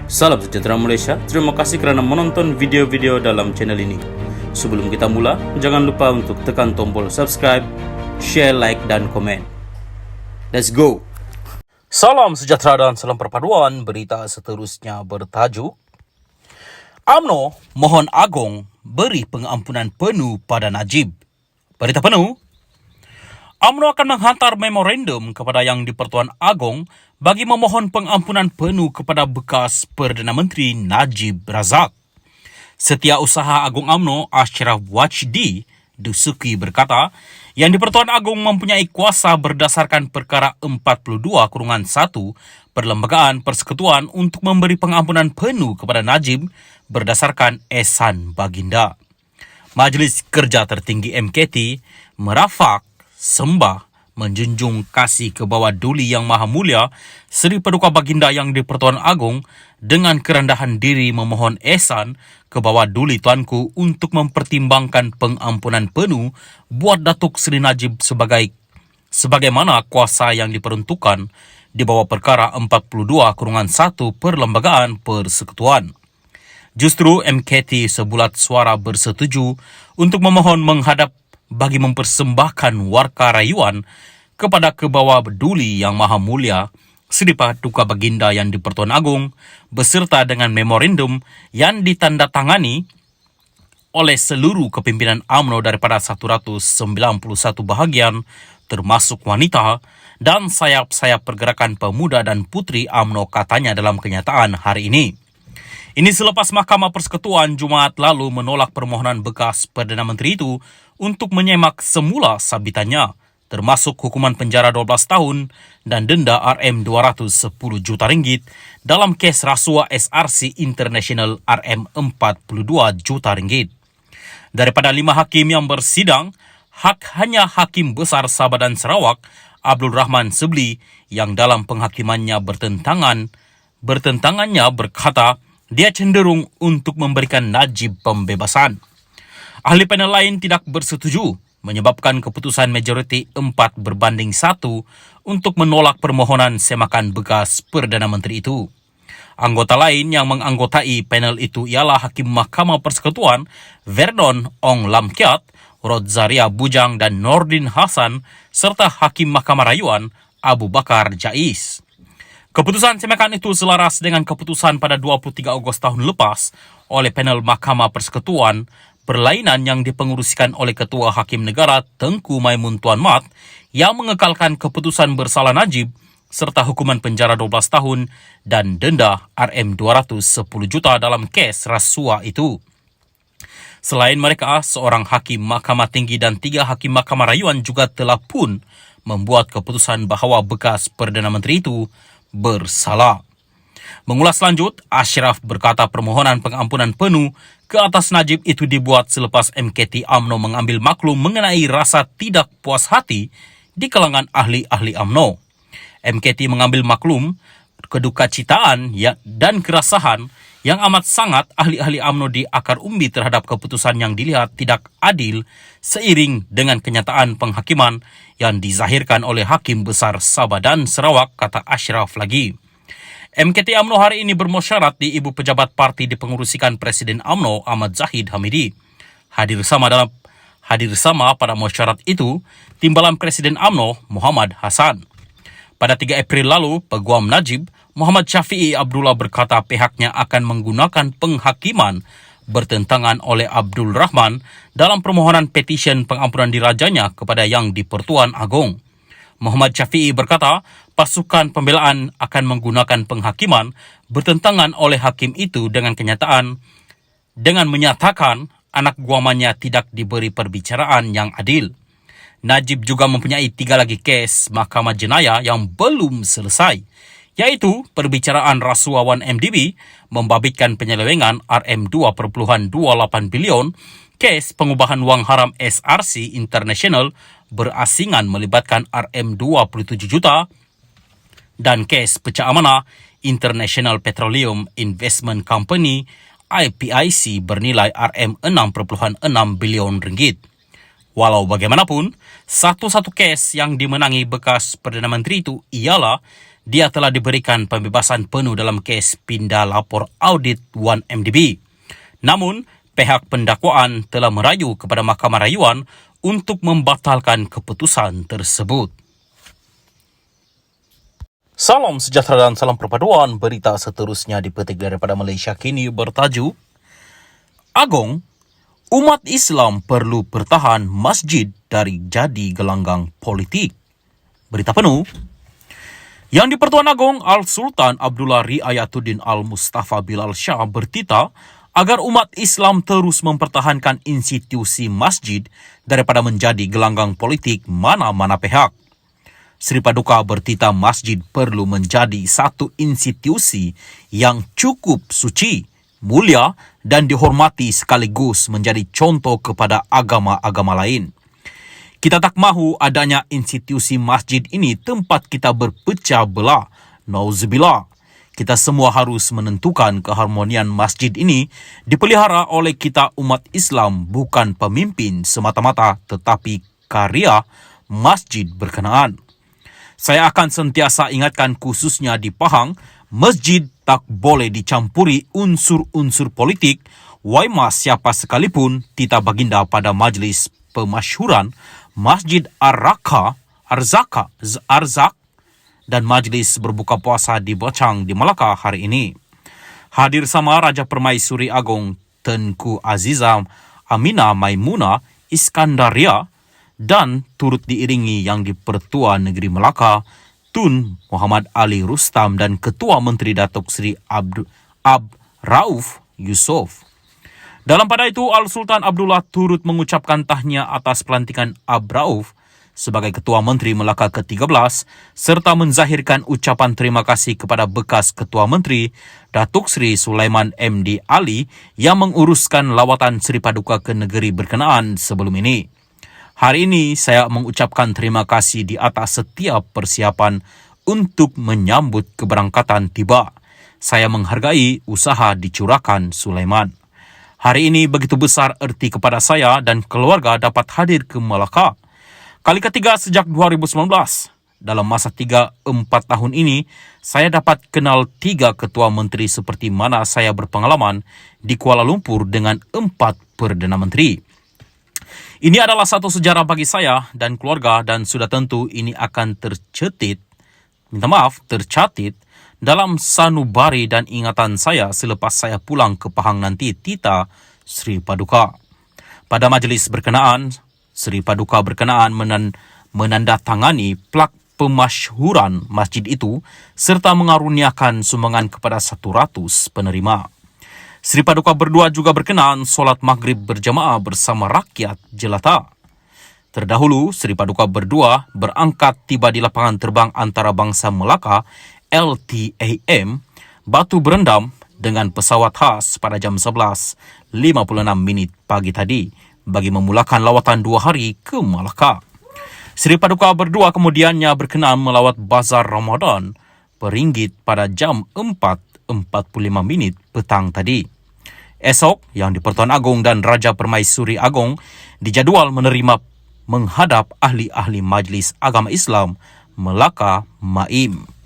Salam sejahtera Malaysia, terima kasih kerana menonton video-video dalam channel ini. Sebelum kita mula, jangan lupa untuk tekan tombol subscribe, share, like dan komen. Let's go! Salam sejahtera dan salam perpaduan. Berita seterusnya bertajuk UMNO mohon Agong beri pengampunan penuh pada Najib. Berita penuh, UMNO akan menghantar memorandum kepada Yang di-Pertuan Agong bagi memohon pengampunan penuh kepada bekas Perdana Menteri Najib Razak. Setiausaha Agung UMNO Ashraf Wajdi Dusuki berkata, Yang di-Pertuan Agong mempunyai kuasa berdasarkan perkara 42-1 Perlembagaan Persekutuan untuk memberi pengampunan penuh kepada Najib berdasarkan Ehsan Baginda. Majlis Kerja Tertinggi MKT merafak, sembah, menjunjung kasih ke bawah Duli Yang Maha Mulia Seri Paduka Baginda Yang di-Pertuan Agong dengan kerendahan diri memohon ehsan ke bawah Duli Tuanku untuk mempertimbangkan pengampunan penuh buat Datuk Seri Najib sebagaimana kuasa yang diperuntukkan di bawah perkara 42-1 Perlembagaan Persekutuan. Justru MKT sebulat suara bersetuju untuk memohon menghadap bagi mempersembahkan warka rayuan kepada Kebawah Duli Yang Maha Mulia Seri Paduka Baginda Yang di-Pertuan Agong beserta dengan memorandum yang ditandatangani oleh seluruh kepimpinan UMNO daripada 191 bahagian termasuk wanita dan sayap-sayap pergerakan pemuda dan puteri UMNO, katanya dalam kenyataan hari ini. Ini selepas Mahkamah Persekutuan Jumaat lalu menolak permohonan bekas Perdana Menteri itu untuk menyemak semula sabitannya, termasuk hukuman penjara 12 tahun dan denda RM210 juta ringgit dalam kes rasuah SRC International RM42 juta ringgit. Daripada 5 hakim yang bersidang, hanya Hakim Besar Sabah dan Sarawak Abdul Rahman Sebli yang dalam penghakimannya bertentangannya berkata dia cenderung untuk memberikan Najib pembebasan. Ahli panel lain tidak bersetuju, menyebabkan keputusan majoriti 4-1 untuk menolak permohonan semakan bekas Perdana Menteri itu. Anggota lain yang menganggotai panel itu ialah Hakim Mahkamah Persekutuan Vernon Ong Lam Kiat, Rodzaria Bujang dan Nordin Hasan serta Hakim Mahkamah Rayuan Abu Bakar Jais. Keputusan semakan itu selaras dengan keputusan pada 23 Ogos tahun lepas oleh panel Mahkamah Persekutuan berlainan yang dipengerusikan oleh Ketua Hakim Negara Tengku Maimun Tuan Mat yang mengekalkan keputusan bersalah Najib serta hukuman penjara 12 tahun dan denda RM210 juta dalam kes rasuah itu. Selain mereka, seorang Hakim Mahkamah Tinggi dan 3 Hakim Mahkamah Rayuan juga telah pun membuat keputusan bahawa bekas Perdana Menteri itu bersalah. Mengulas lanjut, Ashraf berkata permohonan pengampunan penuh ke atas Najib itu dibuat selepas MKT UMNO mengambil maklum mengenai rasa tidak puas hati di kalangan ahli-ahli UMNO. MKT mengambil maklum kedukacitaan dan kerasahan yang amat sangat ahli-ahli UMNO di akar umbi terhadap keputusan yang dilihat tidak adil seiring dengan kenyataan penghakiman yang dizahirkan oleh Hakim Besar Sabah dan Sarawak, kata Ashraf lagi. MKT UMNO hari ini bermusyarat di Ibu Pejabat Parti dipengerusikan Presiden UMNO Ahmad Zahid Hamidi. Hadir sama pada musyarat itu Timbalan Presiden UMNO Muhammad Hassan. Pada 3 April lalu, Peguam Najib Muhammad Syafi'i Abdullah berkata pihaknya akan menggunakan penghakiman bertentangan oleh Abdul Rahman dalam permohonan petisyen pengampunan dirajanya kepada Yang di-Pertuan Agong. Muhammad Syafi'i berkata pasukan pembelaan akan menggunakan penghakiman bertentangan oleh hakim itu dengan menyatakan anak guamannya tidak diberi perbicaraan yang adil. Najib juga mempunyai 3 lagi kes Mahkamah Jenayah yang belum selesai, iaitu perbicaraan rasuah 1MDB membabitkan penyelewengan RM2.28 bilion, kes pengubahan wang haram SRC International berasingan melibatkan RM27 juta, dan kes pecah amanah International Petroleum Investment Company IPIC bernilai RM6.6 bilion ringgit. Walau bagaimanapun, satu-satu kes yang dimenangi bekas Perdana Menteri itu ialah dia telah diberikan pembebasan penuh dalam kes pindah lapor audit 1MDB. Namun, pihak pendakwaan telah merayu kepada Mahkamah Rayuan untuk membatalkan keputusan tersebut. Salam sejahtera dan salam perpaduan. Berita seterusnya dipetik daripada Malaysia Kini bertajuk Agong, umat Islam perlu pertahan masjid dari jadi gelanggang politik. Berita penuh. Yang di-Pertuan Agong Al-Sultan Abdullah Riayatuddin Al-Mustafa Bilal Shah bertitah agar umat Islam terus mempertahankan institusi masjid daripada menjadi gelanggang politik mana-mana pihak. Sri Paduka bertitah masjid perlu menjadi satu institusi yang cukup suci, mulia dan dihormati sekaligus menjadi contoh kepada agama-agama lain. Kita tak mahu adanya institusi masjid ini tempat kita berpecah belah. Nauzubillah. Kita semua harus menentukan keharmonian masjid ini dipelihara oleh kita umat Islam, bukan pemimpin semata-mata tetapi karya masjid berkenaan. Saya akan sentiasa ingatkan khususnya di Pahang, masjid tak boleh dicampuri unsur-unsur politik, waimas siapa sekalipun tita baginda pada majlis pemasyhuran Masjid Arzak dan majlis berbuka puasa di Bocang di Melaka hari ini. Hadir sama Raja Permaisuri Agong Tengku Azizah Aminah Maimunah Iskandaria dan turut diiringi yang di-Pertua Negeri Melaka Tun Muhammad Ali Rustam dan Ketua Menteri Datuk Seri Rauf Yusof. Dalam pada itu, Al-Sultan Abdullah turut mengucapkan tahniah atas pelantikan Rauf sebagai Ketua Menteri Melaka ke-13 serta menzahirkan ucapan terima kasih kepada bekas Ketua Menteri Datuk Seri Sulaiman MD Ali yang menguruskan lawatan Sri Paduka ke negeri berkenaan sebelum ini. Hari ini saya mengucapkan terima kasih di atas setiap persiapan untuk menyambut keberangkatan tiba. Saya menghargai usaha dicurahkan Sulaiman. Hari ini begitu besar erti kepada saya dan keluarga dapat hadir ke Melaka. Kali ketiga sejak 2019. Dalam masa 3-4 tahun ini, saya dapat kenal 3 ketua menteri seperti mana saya berpengalaman di Kuala Lumpur dengan 4 Perdana Menteri. Ini adalah satu sejarah bagi saya dan keluarga dan sudah tentu ini akan tercatat dalam sanubari dan ingatan saya selepas saya pulang ke Pahang nanti tita Sri Paduka. Pada majlis berkenaan, Sri Paduka berkenaan menandatangani plak pemasyhuran masjid itu serta mengaruniakan sumbangan kepada 100 penerima. Sri Paduka berdua juga berkenaan solat maghrib berjamaah bersama rakyat jelata. Terdahulu, Sri Paduka berdua berangkat tiba di lapangan terbang antarabangsa Melaka LTAM Batu Berendam dengan pesawat khas pada jam 11.56 pagi tadi bagi memulakan lawatan 2 hari ke Melaka. Sri Paduka berdua kemudiannya berkenaan melawat Bazar Ramadan Peringgit pada jam 4.45 petang tadi. Esok, yang di-Pertuan Agong dan Raja Permaisuri Agong dijadual menerima menghadap ahli-ahli Majlis Agama Islam Melaka Maim.